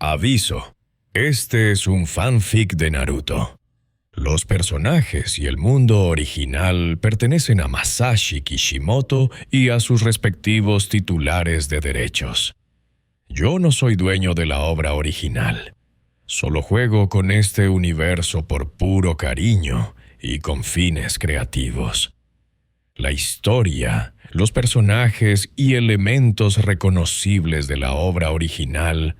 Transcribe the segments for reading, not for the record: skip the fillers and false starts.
Aviso, este es un fanfic de Naruto. Los personajes y el mundo original pertenecen a Masashi Kishimoto y a sus respectivos titulares de derechos. Yo no soy dueño de la obra original. Solo juego con este universo por puro cariño y con fines creativos. La historia, los personajes y elementos reconocibles de la obra original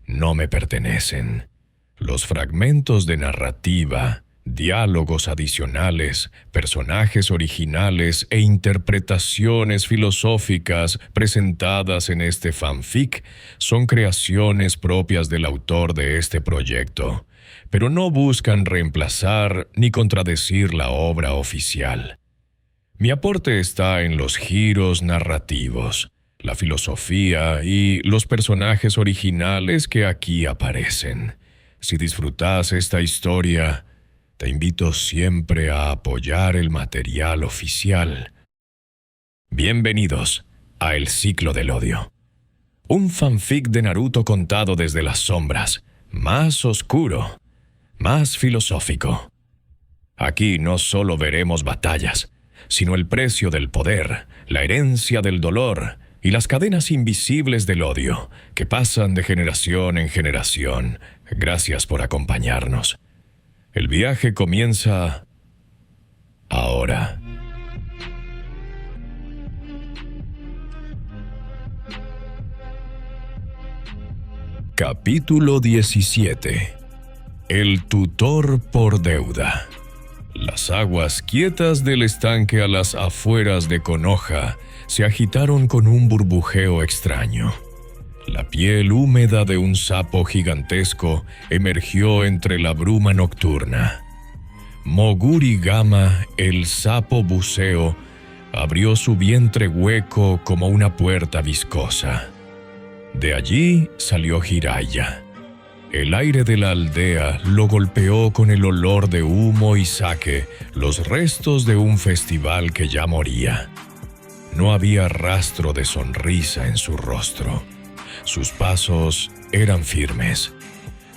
no me pertenecen. Los fragmentos de narrativa, diálogos adicionales, personajes originales e interpretaciones filosóficas presentadas en este fanfic son creaciones propias del autor de este proyecto, pero no buscan reemplazar ni contradecir la obra oficial. Mi aporte está en los giros narrativos, la filosofía y los personajes originales que aquí aparecen. Si disfrutas esta historia, te invito siempre a apoyar el material oficial. Bienvenidos a El Ciclo del Odio. Un fanfic de Naruto contado desde las sombras, más oscuro, más filosófico. Aquí no solo veremos batallas, sino el precio del poder, la herencia del dolor y las cadenas invisibles del odio que pasan de generación en generación. Gracias por acompañarnos. El viaje comienza ahora. Capítulo 17. El tutor por deuda. Las aguas quietas del estanque a las afueras de Konoha se agitaron con un burbujeo extraño. La piel húmeda de un sapo gigantesco emergió entre la bruma nocturna. Moguri Gama, el sapo buceo, abrió su vientre hueco como una puerta viscosa. De allí salió Jiraiya. El aire de la aldea lo golpeó con el olor de humo y sake, los restos de un festival que ya moría. No había rastro de sonrisa en su rostro. Sus pasos eran firmes,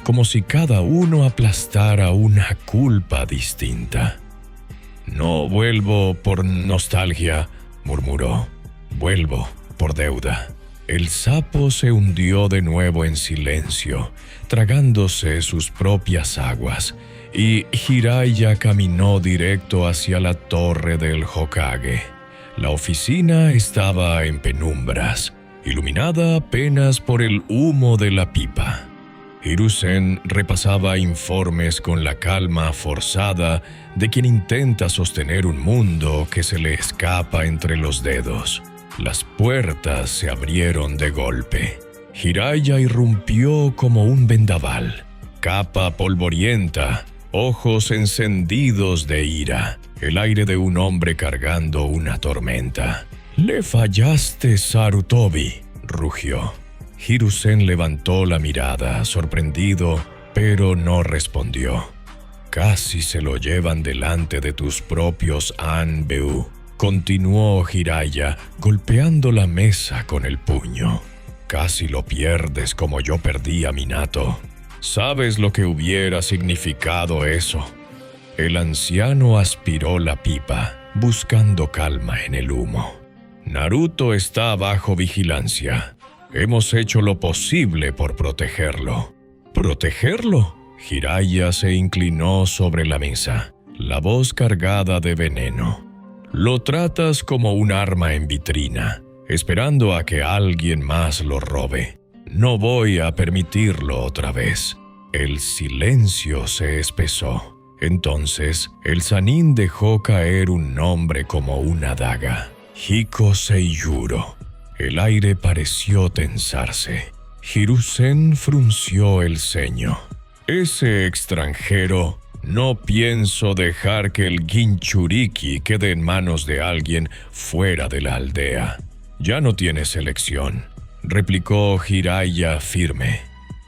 como si cada uno aplastara una culpa distinta. «No vuelvo por nostalgia», murmuró. «Vuelvo por deuda». El sapo se hundió de nuevo en silencio, tragándose sus propias aguas, y Jiraiya caminó directo hacia la torre del Hokage. La oficina estaba en penumbras, iluminada apenas por el humo de la pipa. Hiruzen repasaba informes con la calma forzada de quien intenta sostener un mundo que se le escapa entre los dedos. Las puertas se abrieron de golpe. Jiraiya irrumpió como un vendaval. Capa polvorienta, ojos encendidos de ira, el aire de un hombre cargando una tormenta. «Le fallaste, Sarutobi», rugió. Hiruzen levantó la mirada, sorprendido, pero no respondió. «Casi se lo llevan delante de tus propios Anbeu», continuó Jiraiya, golpeando la mesa con el puño. «Casi lo pierdes como yo perdí a Minato. ¿Sabes lo que hubiera significado eso?» El anciano aspiró la pipa, buscando calma en el humo. «Naruto está bajo vigilancia. Hemos hecho lo posible por protegerlo». «¿Protegerlo?» Jiraiya se inclinó sobre la mesa, la voz cargada de veneno. «Lo tratas como un arma en vitrina, esperando a que alguien más lo robe. No voy a permitirlo otra vez». El silencio se espesó. Entonces, el Sannin dejó caer un nombre como una daga. Hiko Seiyuro. El aire pareció tensarse. Hiruzen frunció el ceño. «Ese extranjero, no pienso dejar que el Ginchuriki quede en manos de alguien fuera de la aldea». «Ya no tienes elección», replicó Jiraiya firme.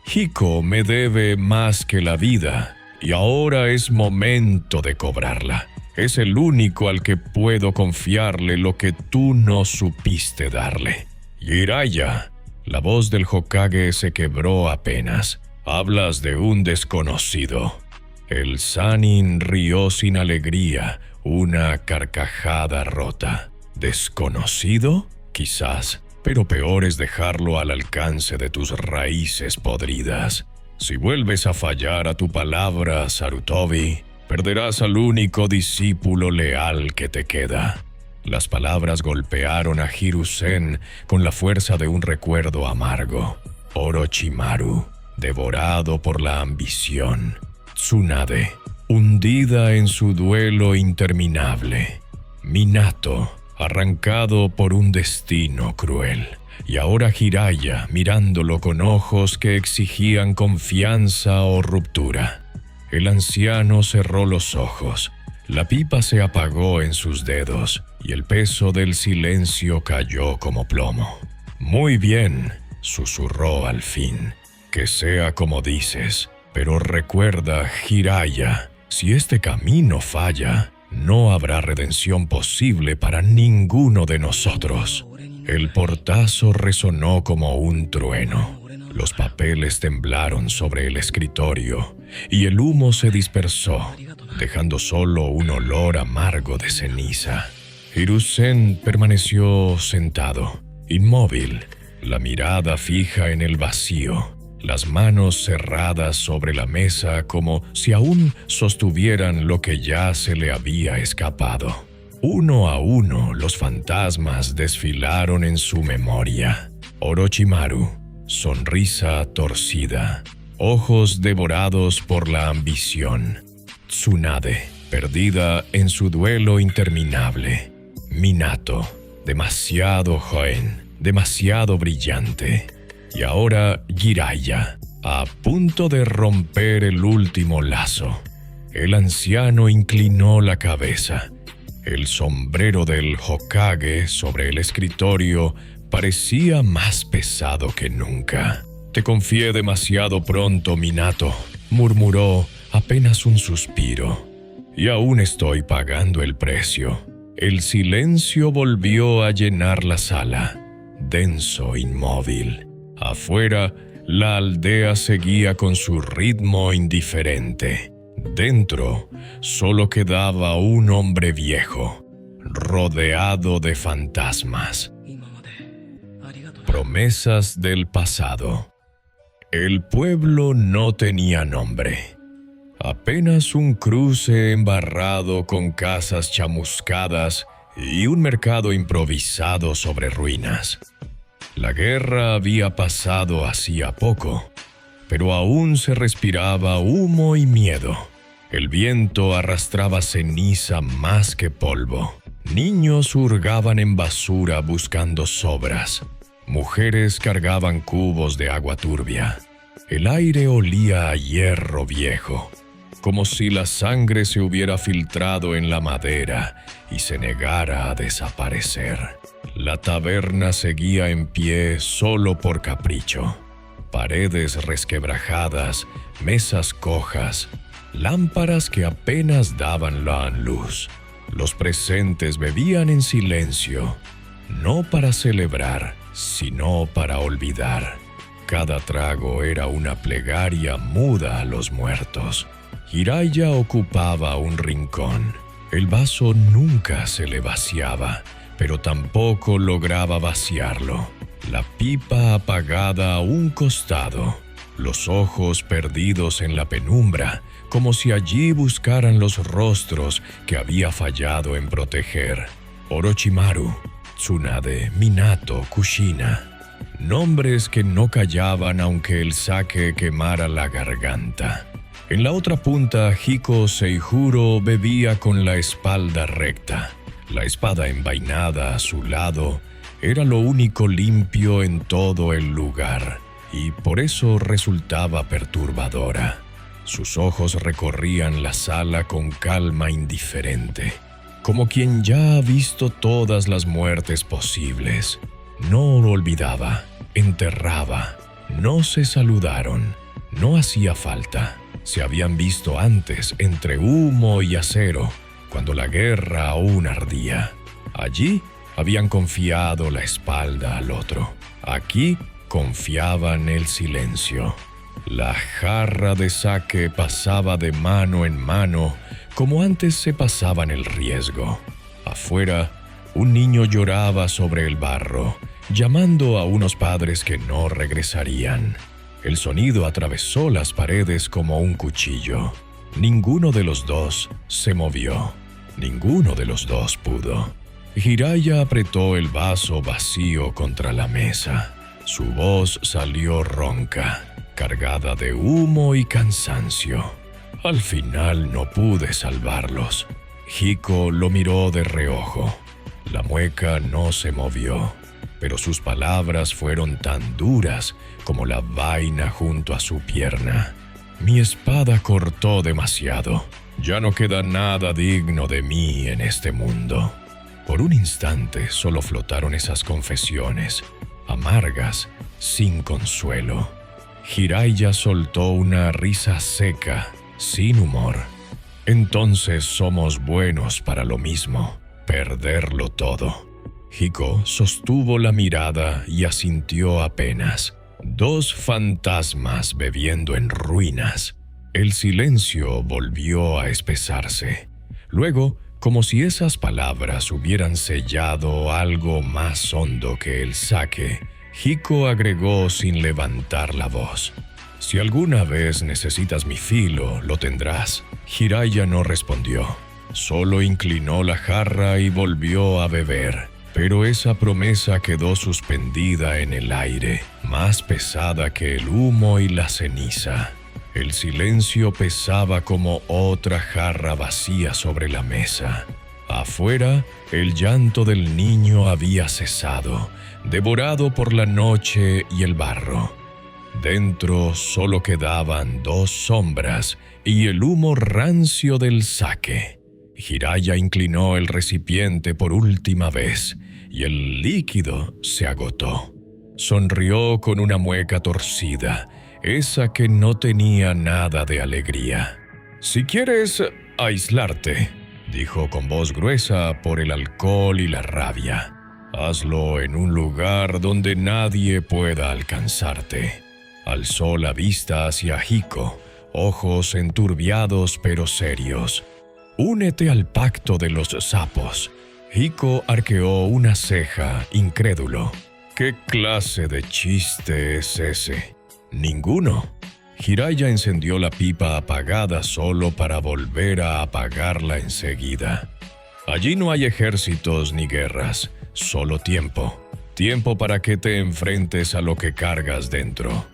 «Hiko me debe más que la vida, y ahora es momento de cobrarla. Es el único al que puedo confiarle lo que tú no supiste darle». «Jiraiya», La voz del Hokage se quebró apenas. «Hablas de un desconocido». El Sannin rió sin alegría, una carcajada rota. ¿Desconocido? Quizás, pero peor es dejarlo al alcance de tus raíces podridas. Si vuelves a fallar a tu palabra, Sarutobi, perderás al único discípulo leal que te queda. Las palabras golpearon a Hiruzen con la fuerza de un recuerdo amargo. Orochimaru, devorado por la ambición. Tsunade, hundida en su duelo interminable. Minato, arrancado por un destino cruel. Y ahora Jiraiya, mirándolo con ojos que exigían confianza o ruptura. El anciano cerró los ojos. La pipa se apagó en sus dedos y el peso del silencio cayó como plomo. «Muy bien», susurró al fin. «Que sea como dices, pero recuerda, Jiraiya, si este camino falla, no habrá redención posible para ninguno de nosotros». El portazo resonó como un trueno. Los papeles temblaron sobre el escritorio y el humo se dispersó, dejando solo un olor amargo de ceniza. Hiruzen permaneció sentado, inmóvil, la mirada fija en el vacío, las manos cerradas sobre la mesa como si aún sostuvieran lo que ya se le había escapado. Uno a uno los fantasmas desfilaron en su memoria. Orochimaru, sonrisa torcida, ojos devorados por la ambición. Tsunade, perdida en su duelo interminable. Minato, demasiado joven, demasiado brillante. Y ahora Jiraiya, a punto de romper el último lazo. El anciano inclinó la cabeza. El sombrero del Hokage sobre el escritorio parecía más pesado que nunca. «Te confié demasiado pronto, Minato», murmuró apenas un suspiro. «Y aún estoy pagando el precio». El silencio volvió a llenar la sala, denso, inmóvil. Afuera, la aldea seguía con su ritmo indiferente. Dentro, solo quedaba un hombre viejo, rodeado de fantasmas. Promesas del pasado. El pueblo no tenía nombre. Apenas un cruce embarrado con casas chamuscadas y un mercado improvisado sobre ruinas. La guerra había pasado hacía poco, pero aún se respiraba humo y miedo. El viento arrastraba ceniza más que polvo. Niños hurgaban en basura buscando sobras. Mujeres cargaban cubos de agua turbia. El aire olía a hierro viejo, como si la sangre se hubiera filtrado en la madera y se negara a desaparecer. La taberna seguía en pie solo por capricho. Paredes resquebrajadas, mesas cojas, lámparas que apenas daban la luz. Los presentes bebían en silencio, no para celebrar, sino para olvidar. Cada trago era una plegaria muda a los muertos. Jiraiya ocupaba un rincón. El vaso nunca se le vaciaba, pero tampoco lograba vaciarlo. La pipa apagada a un costado, los ojos perdidos en la penumbra, como si allí buscaran los rostros que había fallado en proteger. Orochimaru, Tsunade, Minato, Kushina. Nombres que no callaban aunque el sake quemara la garganta. En la otra punta, Hiko Seijuro bebía con la espalda recta. La espada envainada a su lado era lo único limpio en todo el lugar, y por eso resultaba perturbadora. Sus ojos recorrían la sala con calma indiferente, como quien ya ha visto todas las muertes posibles. No lo olvidaba, enterraba, no se saludaron, no hacía falta. Se habían visto antes entre humo y acero, cuando la guerra aún ardía. Allí habían confiado la espalda al otro. Aquí confiaban el silencio. La jarra de sake pasaba de mano en mano como antes se pasaban el riesgo. Afuera, un niño lloraba sobre el barro, llamando a unos padres que no regresarían. El sonido atravesó las paredes como un cuchillo. Ninguno de los dos se movió. Ninguno de los dos pudo. Jiraiya apretó el vaso vacío contra la mesa. Su voz salió ronca, cargada de humo y cansancio. Al final no pude salvarlos. Hiko lo miró de reojo. La mueca no se movió, pero sus palabras fueron tan duras como la vaina junto a su pierna. Mi espada cortó demasiado. Ya no queda nada digno de mí en este mundo. Por un instante solo flotaron esas confesiones, amargas, sin consuelo. Jiraiya soltó una risa seca, sin humor. Entonces somos buenos para lo mismo, perderlo todo. Hiko sostuvo la mirada y asintió apenas. Dos fantasmas bebiendo en ruinas. El silencio volvió a espesarse. Luego, como si esas palabras hubieran sellado algo más hondo que el sake, Hiko agregó sin levantar la voz: «Si alguna vez necesitas mi filo, lo tendrás». Jiraiya no respondió. Solo inclinó la jarra y volvió a beber. Pero esa promesa quedó suspendida en el aire, más pesada que el humo y la ceniza. El silencio pesaba como otra jarra vacía sobre la mesa. Afuera, el llanto del niño había cesado, devorado por la noche y el barro. Dentro solo quedaban dos sombras y el humo rancio del sake. Jiraiya inclinó el recipiente por última vez y el líquido se agotó. Sonrió con una mueca torcida, esa que no tenía nada de alegría. «Si quieres aislarte», dijo con voz gruesa por el alcohol y la rabia, «hazlo en un lugar donde nadie pueda alcanzarte». Alzó la vista hacia Hiko, ojos enturbiados pero serios. «Únete al pacto de los sapos». Hiko arqueó una ceja, incrédulo. «¿Qué clase de chiste es ese?» «Ninguno». Jiraiya encendió la pipa apagada solo para volver a apagarla enseguida. «Allí no hay ejércitos ni guerras, solo tiempo. Tiempo para que te enfrentes a lo que cargas dentro».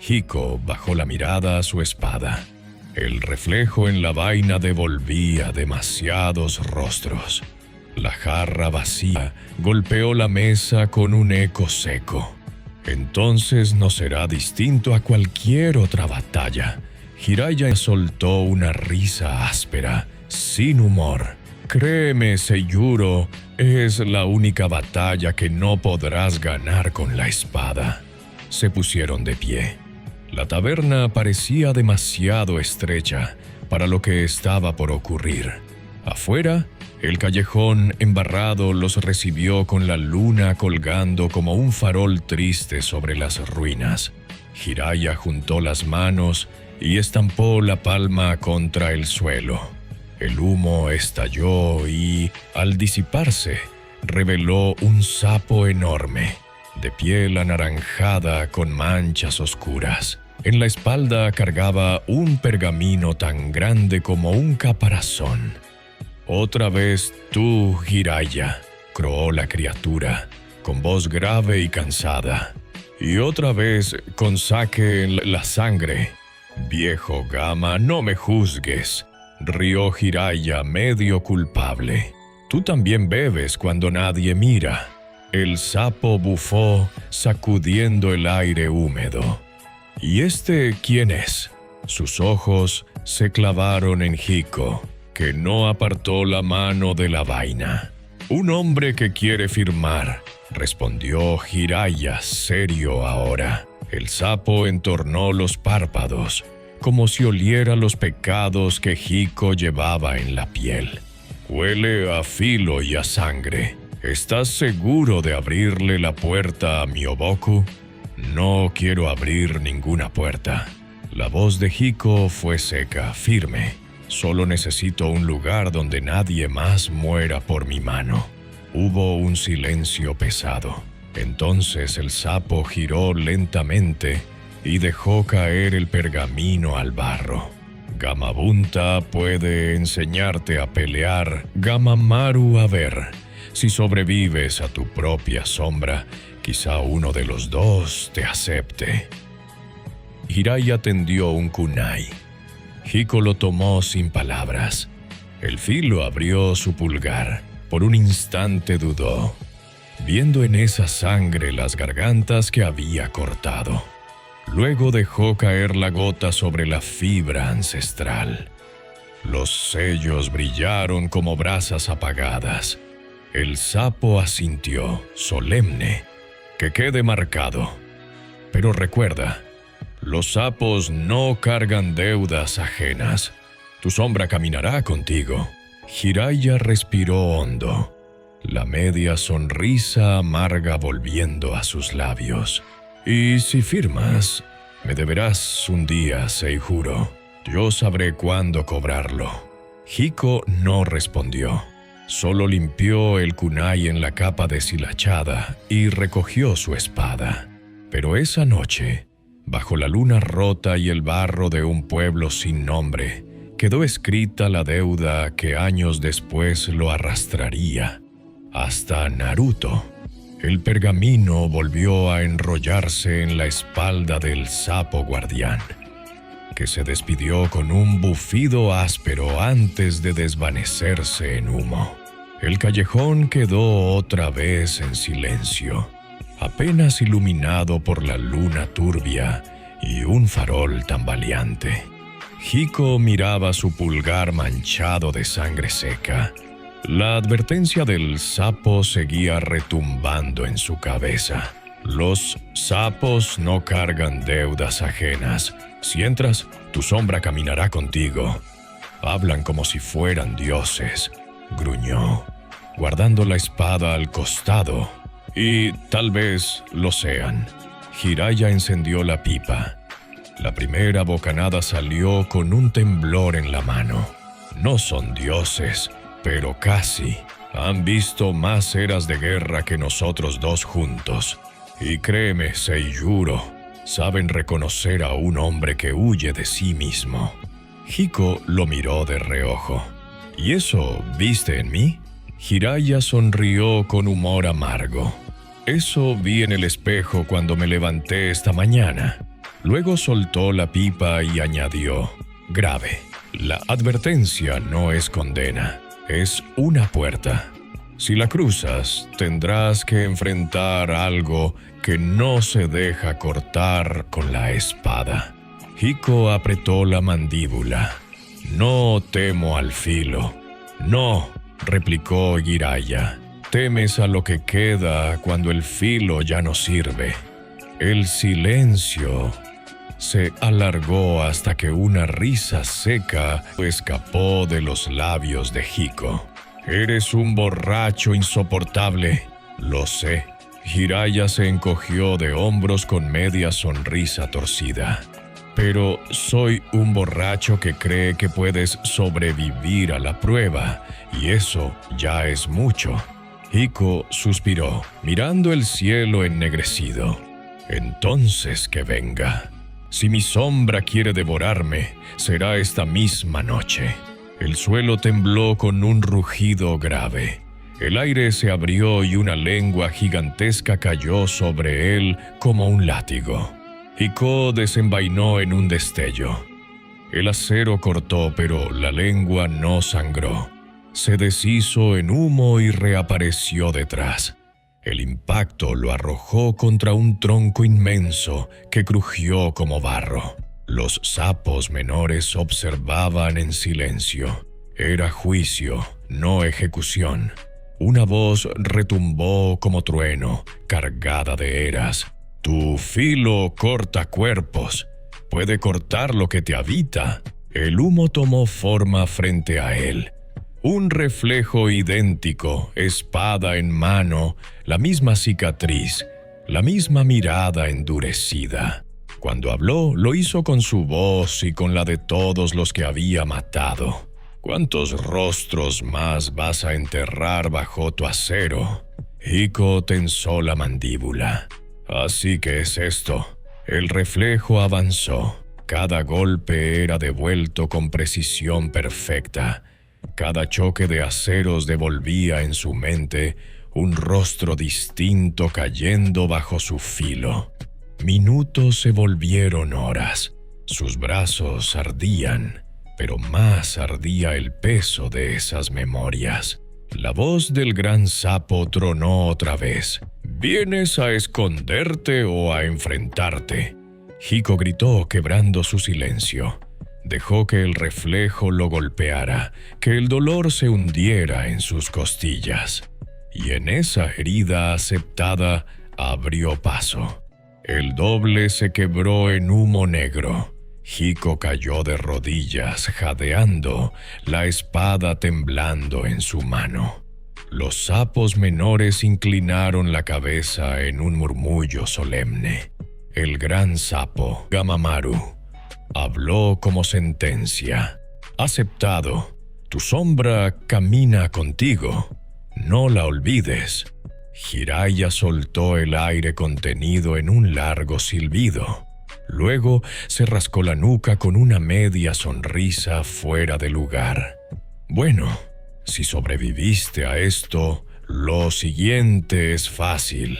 Hiko bajó la mirada a su espada. El reflejo en la vaina devolvía demasiados rostros. La jarra vacía golpeó la mesa con un eco seco. «Entonces no será distinto a cualquier otra batalla». Jiraiya soltó una risa áspera, sin humor. «Créeme, Seiyuro, es la única batalla que no podrás ganar con la espada». Se pusieron de pie. La taberna parecía demasiado estrecha para lo que estaba por ocurrir. Afuera, el callejón embarrado los recibió con la luna colgando como un farol triste sobre las ruinas. Jiraiya juntó las manos y estampó la palma contra el suelo. El humo estalló y, al disiparse, reveló un sapo enorme, de piel anaranjada con manchas oscuras. En la espalda cargaba un pergamino tan grande como un caparazón. «Otra vez tú, Jiraiya», croó la criatura, con voz grave y cansada. «Y otra vez con sake en la sangre». «Viejo Gama, no me juzgues», rió Jiraiya medio culpable. «Tú también bebes cuando nadie mira». El sapo bufó, sacudiendo el aire húmedo. «¿Y este quién es?». Sus ojos se clavaron en Hiko, que no apartó la mano de la vaina. «Un hombre que quiere firmar», respondió Jiraiya, serio ahora. El sapo entornó los párpados, como si oliera los pecados que Hiko llevaba en la piel. «Huele a filo y a sangre. ¿Estás seguro de abrirle la puerta a Myoboku?». No quiero abrir ninguna puerta. La voz de Hiko fue seca, firme. Solo necesito un lugar donde nadie más muera por mi mano. Hubo un silencio pesado. Entonces el sapo giró lentamente y dejó caer el pergamino al barro. Gamabunta puede enseñarte a pelear, Gamamaru a ver. Si sobrevives a tu propia sombra, quizá uno de los dos te acepte. Jiraiya tendió un kunai. Hiko lo tomó sin palabras. El filo abrió su pulgar. Por un instante dudó, viendo en esa sangre las gargantas que había cortado. Luego dejó caer la gota sobre la fibra ancestral. Los sellos brillaron como brasas apagadas. El sapo asintió, solemne. Que quede marcado. Pero recuerda, los sapos no cargan deudas ajenas. Tu sombra caminará contigo. Jiraiya respiró hondo, la media sonrisa amarga volviendo a sus labios. Y si firmas, me deberás un día, Seijuro. Yo sabré cuándo cobrarlo. Hiko no respondió. Solo limpió el kunai en la capa deshilachada y recogió su espada. Pero esa noche, bajo la luna rota y el barro de un pueblo sin nombre, quedó escrita la deuda que años después lo arrastraría hasta Naruto. El pergamino volvió a enrollarse en la espalda del sapo guardián, que se despidió con un bufido áspero antes de desvanecerse en humo. El callejón quedó otra vez en silencio, apenas iluminado por la luna turbia y un farol tambaleante. Hiko miraba su pulgar manchado de sangre seca. La advertencia del sapo seguía retumbando en su cabeza. Los sapos no cargan deudas ajenas. Si entras, tu sombra caminará contigo. Hablan como si fueran dioses, gruñó, guardando la espada al costado. Y tal vez lo sean. Jiraiya encendió la pipa. La primera bocanada salió con un temblor en la mano. No son dioses, pero casi. Han visto más eras de guerra que nosotros dos juntos. Y créeme, Seijuro, saben reconocer a un hombre que huye de sí mismo. Hiko lo miró de reojo. ¿Y eso viste en mí? Jiraiya sonrió con humor amargo. Eso vi en el espejo cuando me levanté esta mañana. Luego soltó la pipa y añadió, grave, la advertencia no es condena, es una puerta. Si la cruzas, tendrás que enfrentar algo que no se deja cortar con la espada. Hiko apretó la mandíbula. No temo al filo. No, replicó Jiraiya. Temes a lo que queda cuando el filo ya no sirve. El silencio se alargó hasta que una risa seca escapó de los labios de Hiko. Eres un borracho insoportable. Lo sé. Jiraiya se encogió de hombros con media sonrisa torcida. Pero soy un borracho que cree que puedes sobrevivir a la prueba, y eso ya es mucho. Hiko suspiró, mirando el cielo ennegrecido. Entonces que venga. Si mi sombra quiere devorarme, será esta misma noche. El suelo tembló con un rugido grave. El aire se abrió y una lengua gigantesca cayó sobre él como un látigo. Hiko desenvainó en un destello. El acero cortó, pero la lengua no sangró. Se deshizo en humo y reapareció detrás. El impacto lo arrojó contra un tronco inmenso que crujió como barro. Los sapos menores observaban en silencio. Era juicio, no ejecución. Una voz retumbó como trueno, cargada de eras. Tu filo corta cuerpos. Puede cortar lo que te habita. El humo tomó forma frente a él. Un reflejo idéntico, espada en mano, la misma cicatriz. la misma mirada endurecida. Cuando habló, lo hizo con su voz y con la de todos los que había matado. ¿Cuántos rostros más vas a enterrar bajo tu acero? Hiko tensó la mandíbula. Así que es esto. El reflejo avanzó. Cada golpe era devuelto con precisión perfecta. Cada choque de aceros devolvía en su mente un rostro distinto cayendo bajo su filo. Minutos se volvieron horas. Sus brazos ardían, pero más ardía el peso de esas memorias. La voz del gran sapo tronó otra vez. ¿Vienes a esconderte o a enfrentarte? Hiko gritó, quebrando su silencio. Dejó que el reflejo lo golpeara, que el dolor se hundiera en sus costillas. Y en esa herida aceptada abrió paso. El doble se quebró en humo negro. Hiko cayó de rodillas, jadeando, la espada temblando en su mano. Los sapos menores inclinaron la cabeza en un murmullo solemne. El gran sapo, Gamamaru, habló como sentencia. Aceptado. Tu sombra camina contigo. No la olvides. Jiraiya soltó el aire contenido en un largo silbido. Luego se rascó la nuca con una media sonrisa fuera de lugar. Bueno, si sobreviviste a esto, lo siguiente es fácil.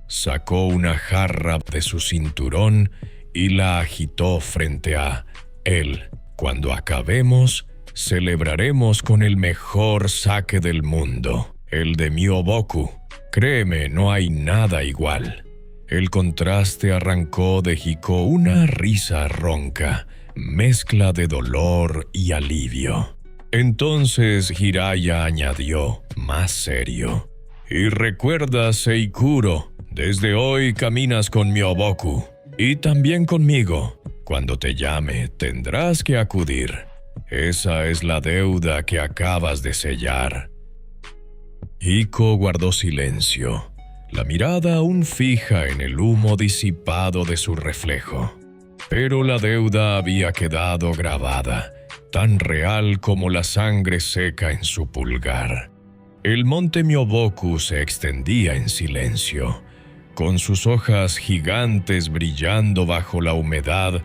Sacó una jarra de su cinturón y la agitó frente a él. Cuando acabemos, celebraremos con el mejor sake del mundo, el de Myoboku. Créeme, no hay nada igual. El contraste arrancó de Hiko una risa ronca, mezcla de dolor y alivio. Entonces Jiraiya añadió, más serio: y recuerda, Seikuro, desde hoy caminas con Myoboku, y también conmigo. Cuando te llame, tendrás que acudir. Esa es la deuda que acabas de sellar. Hiko guardó silencio, la mirada aún fija en el humo disipado de su reflejo. Pero la deuda había quedado grabada, tan real como la sangre seca en su pulgar. El monte Myoboku se extendía en silencio, con sus hojas gigantes brillando bajo la humedad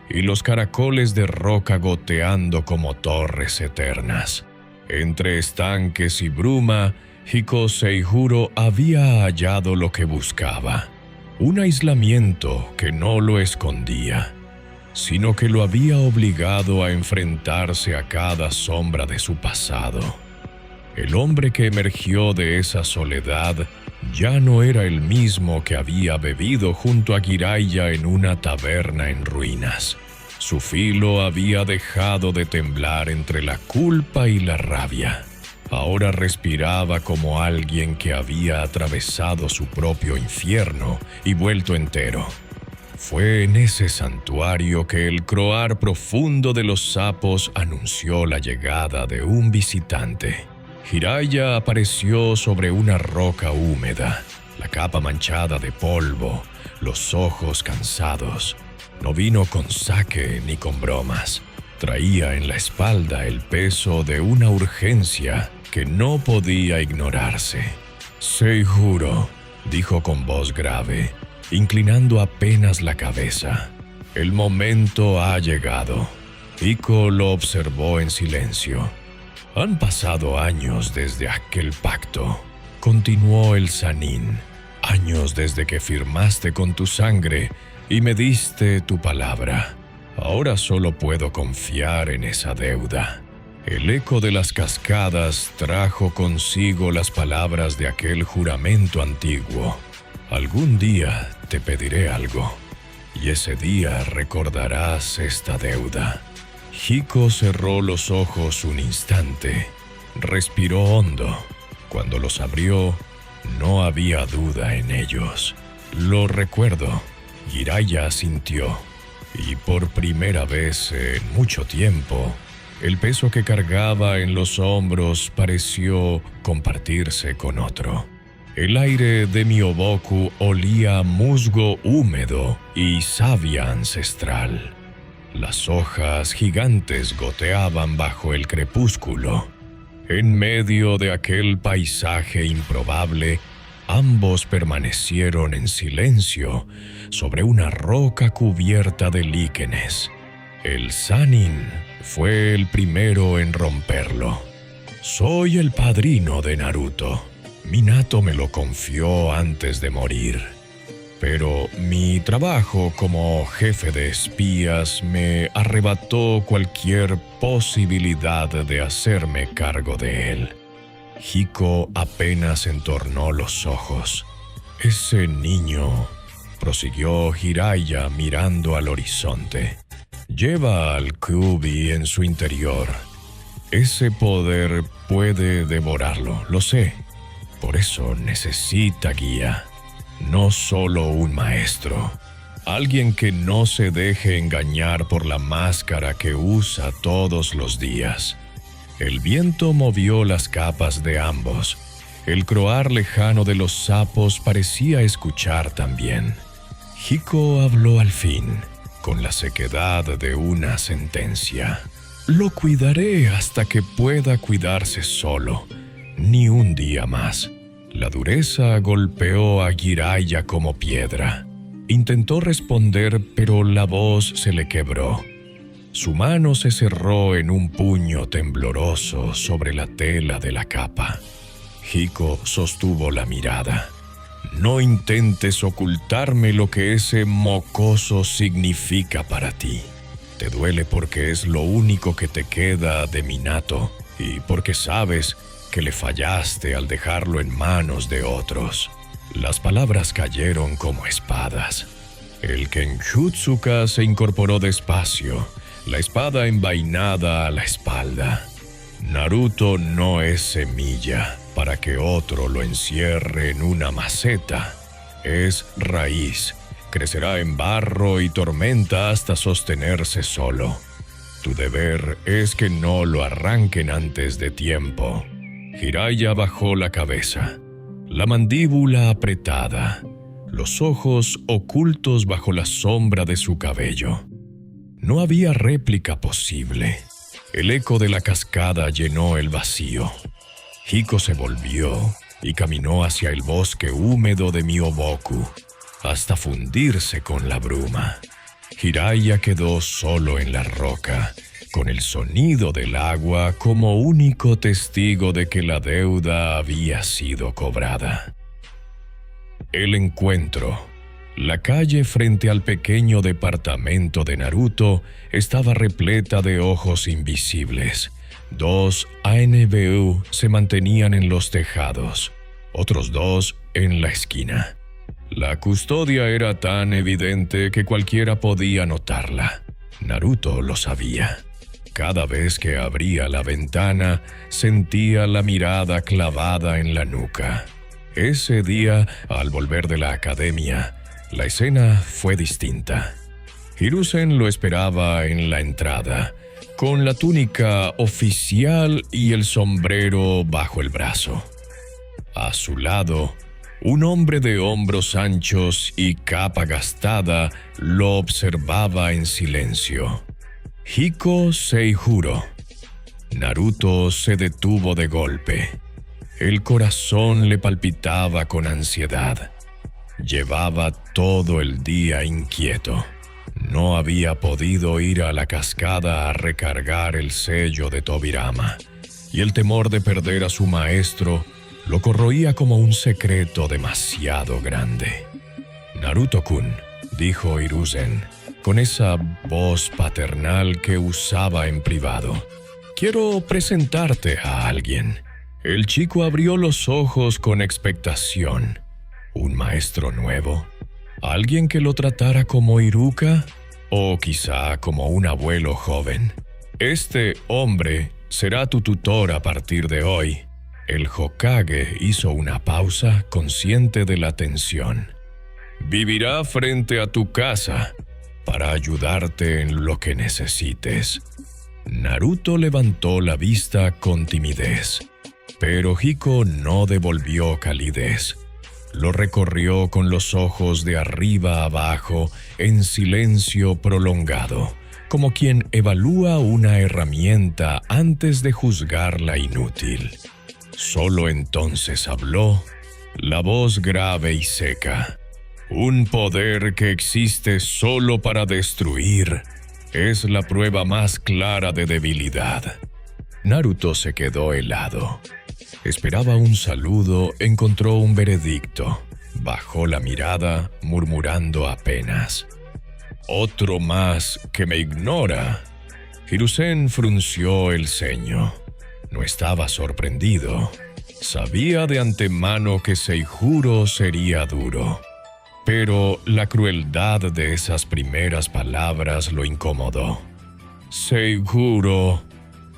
y los caracoles de roca goteando como torres eternas. Entre estanques y bruma, Hiko Seijuro había hallado lo que buscaba, un aislamiento que no lo escondía, sino que lo había obligado a enfrentarse a cada sombra de su pasado. El hombre que emergió de esa soledad ya no era el mismo que había bebido junto a Jiraiya en una taberna en ruinas. Su filo había dejado de temblar entre la culpa y la rabia. Ahora respiraba como alguien que había atravesado su propio infierno y vuelto entero. Fue en ese santuario que el croar profundo de los sapos anunció la llegada de un visitante. Jiraiya apareció sobre una roca húmeda, la capa manchada de polvo, los ojos cansados. No vino con sake ni con bromas. Traía en la espalda el peso de una urgencia que no podía ignorarse. Seijuro, dijo con voz grave, inclinando apenas la cabeza. El momento ha llegado. Hiko lo observó en silencio. Han pasado años desde aquel pacto, continuó el Sannin. Años desde que firmaste con tu sangre y me diste tu palabra. Ahora solo puedo confiar en esa deuda. El eco de las cascadas trajo consigo las palabras de aquel juramento antiguo. Algún día te pediré algo, y ese día recordarás esta deuda. Hiko cerró los ojos un instante, respiró hondo. Cuando los abrió, no había duda en ellos. Lo recuerdo. Jiraiya asintió, y por primera vez en mucho tiempo, el peso que cargaba en los hombros pareció compartirse con otro. El aire de Myoboku olía a musgo húmedo y savia ancestral. Las hojas gigantes goteaban bajo el crepúsculo. En medio de aquel paisaje improbable, ambos permanecieron en silencio sobre una roca cubierta de líquenes. El Sannin fue el primero en romperlo. «Soy el padrino de Naruto. Minato me lo confió antes de morir. Pero mi trabajo como jefe de espías me arrebató cualquier posibilidad de hacerme cargo de él». Hiko apenas entornó los ojos. «Ese niño», prosiguió Jiraiya mirando al horizonte, «lleva al Kyuubi en su interior. Ese poder puede devorarlo, lo sé. Por eso necesita guía. No solo un maestro. Alguien que no se deje engañar por la máscara que usa todos los días». El viento movió las capas de ambos. El croar lejano de los sapos parecía escuchar también. Hiko habló al fin, con la sequedad de una sentencia. «Lo cuidaré hasta que pueda cuidarse solo. Ni un día más». La dureza golpeó a Jiraiya como piedra. Intentó responder, pero la voz se le quebró. Su mano se cerró en un puño tembloroso sobre la tela de la capa. Hiko sostuvo la mirada. «No intentes ocultarme lo que ese mocoso significa para ti. Te duele porque es lo único que te queda de Minato y porque sabes que le fallaste al dejarlo en manos de otros». Las palabras cayeron como espadas. El Kenjutsuka se incorporó despacio, la espada envainada a la espalda. Naruto no es semilla para que otro lo encierre en una maceta. Es raíz, crecerá en barro y tormenta hasta sostenerse solo. Tu deber es que no lo arranquen antes de tiempo. Jiraiya bajó la cabeza, la mandíbula apretada, los ojos ocultos bajo la sombra de su cabello. No había réplica posible. El eco de la cascada llenó el vacío. Hiko se volvió y caminó hacia el bosque húmedo de Myoboku, hasta fundirse con la bruma. Jiraiya quedó solo en la roca, con el sonido del agua como único testigo de que la deuda había sido cobrada. El encuentro. La calle frente al pequeño departamento de Naruto estaba repleta de ojos invisibles. 2 ANBU se mantenían en los tejados, otros 2 en la esquina. La custodia era tan evidente que cualquiera podía notarla. Naruto lo sabía. Cada vez que abría la ventana, sentía la mirada clavada en la nuca. Ese día, al volver de la academia, la escena fue distinta. Hiruzen lo esperaba en la entrada, con la túnica oficial y el sombrero bajo el brazo. A su lado, un hombre de hombros anchos y capa gastada lo observaba en silencio. Hiko Seijuro. Naruto se detuvo de golpe. El corazón le palpitaba con ansiedad. Llevaba todo el día inquieto. No había podido ir a la cascada a recargar el sello de Tobirama, y el temor de perder a su maestro lo corroía como un secreto demasiado grande. «Naruto-kun», dijo Hiruzen, con esa voz paternal que usaba en privado, «quiero presentarte a alguien». El chico abrió los ojos con expectación. ¿Un maestro nuevo? ¿Alguien que lo tratara como Iruka? ¿O quizá como un abuelo joven? «Este hombre será tu tutor a partir de hoy». El Hokage hizo una pausa, consciente de la tensión. «Vivirá frente a tu casa para ayudarte en lo que necesites». Naruto levantó la vista con timidez, pero Hiko no devolvió calidez. Lo recorrió con los ojos de arriba a abajo en silencio prolongado, como quien evalúa una herramienta antes de juzgarla inútil. Solo entonces habló, la voz grave y seca. Un poder que existe solo para destruir es la prueba más clara de debilidad. Naruto se quedó helado. Esperaba un saludo, encontró un veredicto. Bajó la mirada, murmurando apenas. «Otro más que me ignora». Hiruzen frunció el ceño. No estaba sorprendido. Sabía de antemano que Seijuro sería duro. Pero la crueldad de esas primeras palabras lo incomodó. «Seijuro»,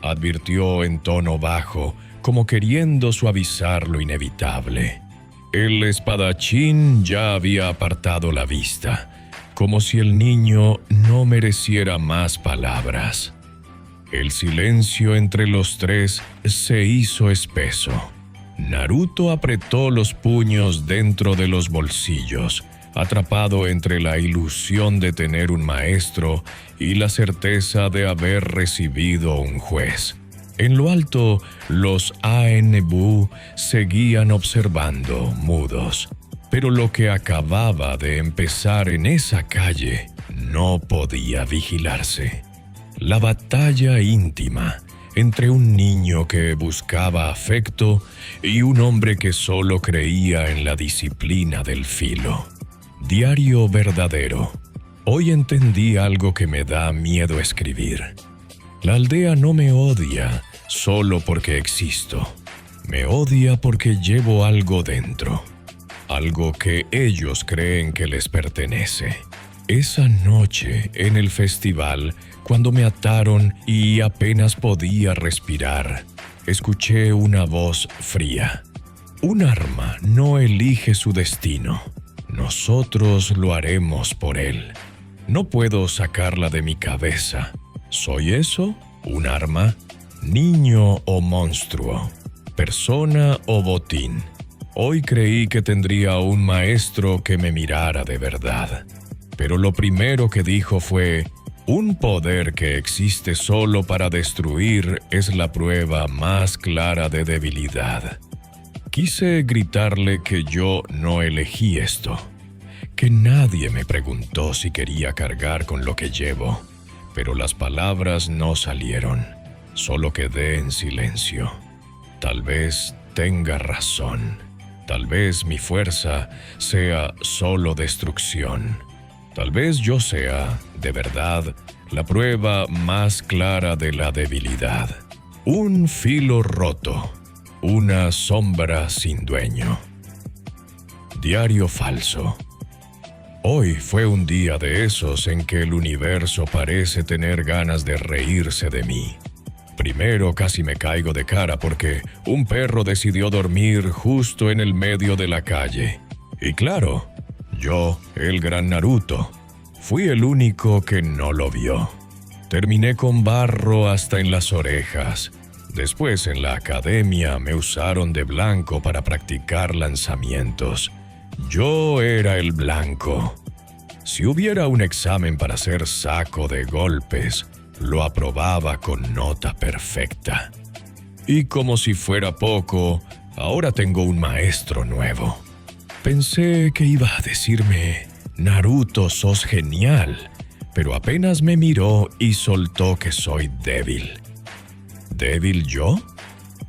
advirtió en tono bajo, como queriendo suavizar lo inevitable. El espadachín ya había apartado la vista, como si el niño no mereciera más palabras. El silencio entre los tres se hizo espeso. Naruto apretó los puños dentro de los bolsillos, atrapado entre la ilusión de tener un maestro y la certeza de haber recibido un juez. En lo alto, los ANBU seguían observando, mudos. Pero lo que acababa de empezar en esa calle no podía vigilarse. La batalla íntima entre un niño que buscaba afecto y un hombre que solo creía en la disciplina del filo. Diario verdadero. Hoy entendí algo que me da miedo escribir. La aldea no me odia solo porque existo. Me odia porque llevo algo dentro. Algo que ellos creen que les pertenece. Esa noche en el festival, cuando me ataron y apenas podía respirar, escuché una voz fría. Un arma no elige su destino. Nosotros lo haremos por él. No puedo sacarla de mi cabeza. ¿Soy eso? ¿Un arma? ¿Niño o monstruo? ¿Persona o botín? Hoy creí que tendría un maestro que me mirara de verdad. Pero lo primero que dijo fue: un poder que existe solo para destruir es la prueba más clara de debilidad. Quise gritarle que yo no elegí esto, que nadie me preguntó si quería cargar con lo que llevo, pero las palabras no salieron. Solo quedé en silencio. Tal vez tenga razón. Tal vez mi fuerza sea solo destrucción. Tal vez yo sea, de verdad, la prueba más clara de la debilidad. Un filo roto. Una sombra sin dueño. Diario falso. Hoy fue un día de esos en que el universo parece tener ganas de reírse de mí. Primero casi me caigo de cara porque un perro decidió dormir justo en el medio de la calle. Y claro, yo, el gran Naruto, fui el único que no lo vio. Terminé con barro hasta en las orejas. Después en la academia me usaron de blanco para practicar lanzamientos. Yo era el blanco. Si hubiera un examen para ser saco de golpes, lo aprobaba con nota perfecta. Y como si fuera poco, ahora tengo un maestro nuevo. Pensé que iba a decirme: Naruto, sos genial, pero apenas me miró y soltó que soy débil. ¿Débil yo?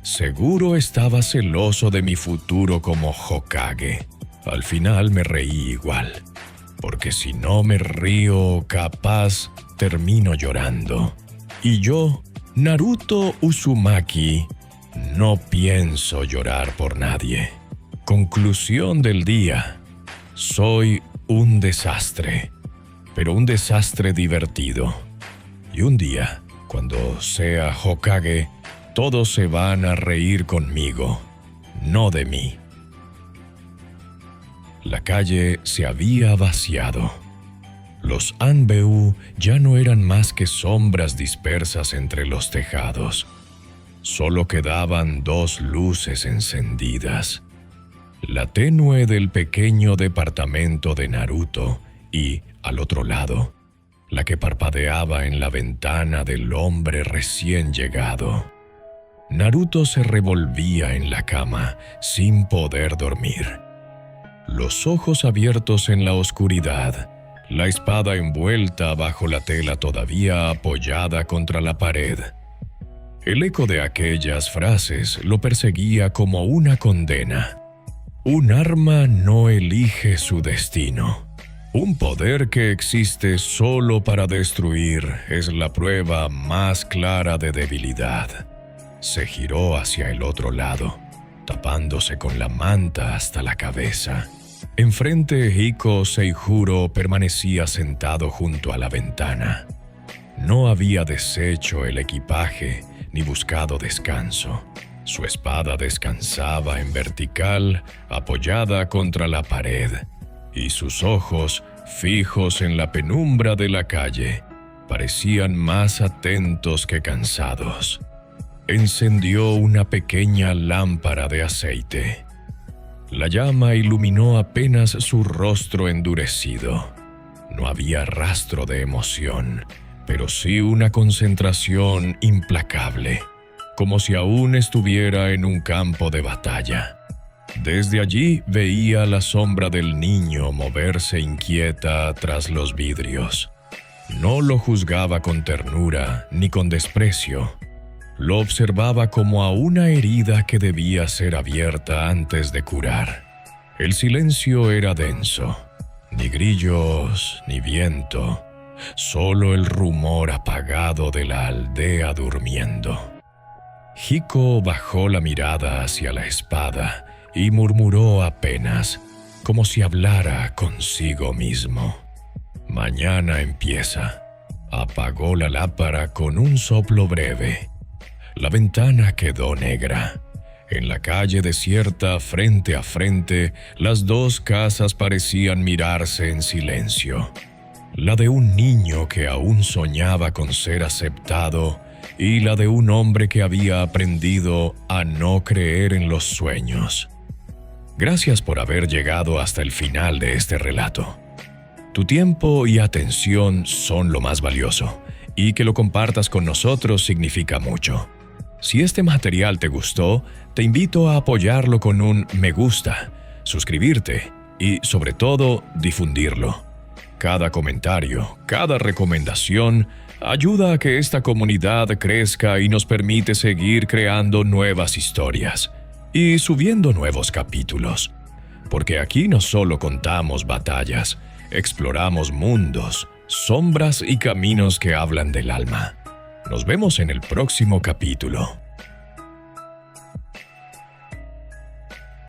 Seguro estaba celoso de mi futuro como Hokage. Al final me reí igual, porque si no me río, capaz termino llorando. Y yo, Naruto Uzumaki, no pienso llorar por nadie. Conclusión del día: soy un desastre, pero un desastre divertido. Y un día, cuando sea Hokage, todos se van a reír conmigo, no de mí. La calle se había vaciado. Los Anbeu ya no eran más que sombras dispersas entre los tejados. Solo quedaban dos luces encendidas. la tenue del pequeño departamento de Naruto y, al otro lado, la que parpadeaba en la ventana del hombre recién llegado. Naruto se revolvía en la cama sin poder dormir. Los ojos abiertos en la oscuridad, la espada envuelta bajo la tela todavía apoyada contra la pared. El eco de aquellas frases lo perseguía como una condena. Un arma no elige su destino. Un poder que existe solo para destruir es la prueba más clara de debilidad. Se giró hacia el otro lado, tapándose con la manta hasta la cabeza. Enfrente, Hiko Seijuro permanecía sentado junto a la ventana. No había deshecho el equipaje ni buscado descanso. Su espada descansaba en vertical, apoyada contra la pared, y sus ojos, fijos en la penumbra de la calle, parecían más atentos que cansados. Encendió una pequeña lámpara de aceite. La llama iluminó apenas su rostro endurecido. No había rastro de emoción, pero sí una concentración implacable, como si aún estuviera en un campo de batalla. Desde allí veía la sombra del niño moverse inquieta tras los vidrios. No lo juzgaba con ternura ni con desprecio. Lo observaba como a una herida que debía ser abierta antes de curar. El silencio era denso. Ni grillos, ni viento. Solo el rumor apagado de la aldea durmiendo. Hiko bajó la mirada hacia la espada y murmuró apenas, como si hablara consigo mismo. Mañana empieza. Apagó la lámpara con un soplo breve. La ventana quedó negra. En la calle desierta, frente a frente, las dos casas parecían mirarse en silencio. La de un niño que aún soñaba con ser aceptado y la de un hombre que había aprendido a no creer en los sueños. Gracias por haber llegado hasta el final de este relato. Tu tiempo y atención son lo más valioso, y que lo compartas con nosotros significa mucho. Si este material te gustó, te invito a apoyarlo con un me gusta, suscribirte y, sobre todo, difundirlo. Cada comentario, cada recomendación ayuda a que esta comunidad crezca y nos permite seguir creando nuevas historias y subiendo nuevos capítulos. Porque aquí no solo contamos batallas, exploramos mundos, sombras y caminos que hablan del alma. Nos vemos en el próximo capítulo.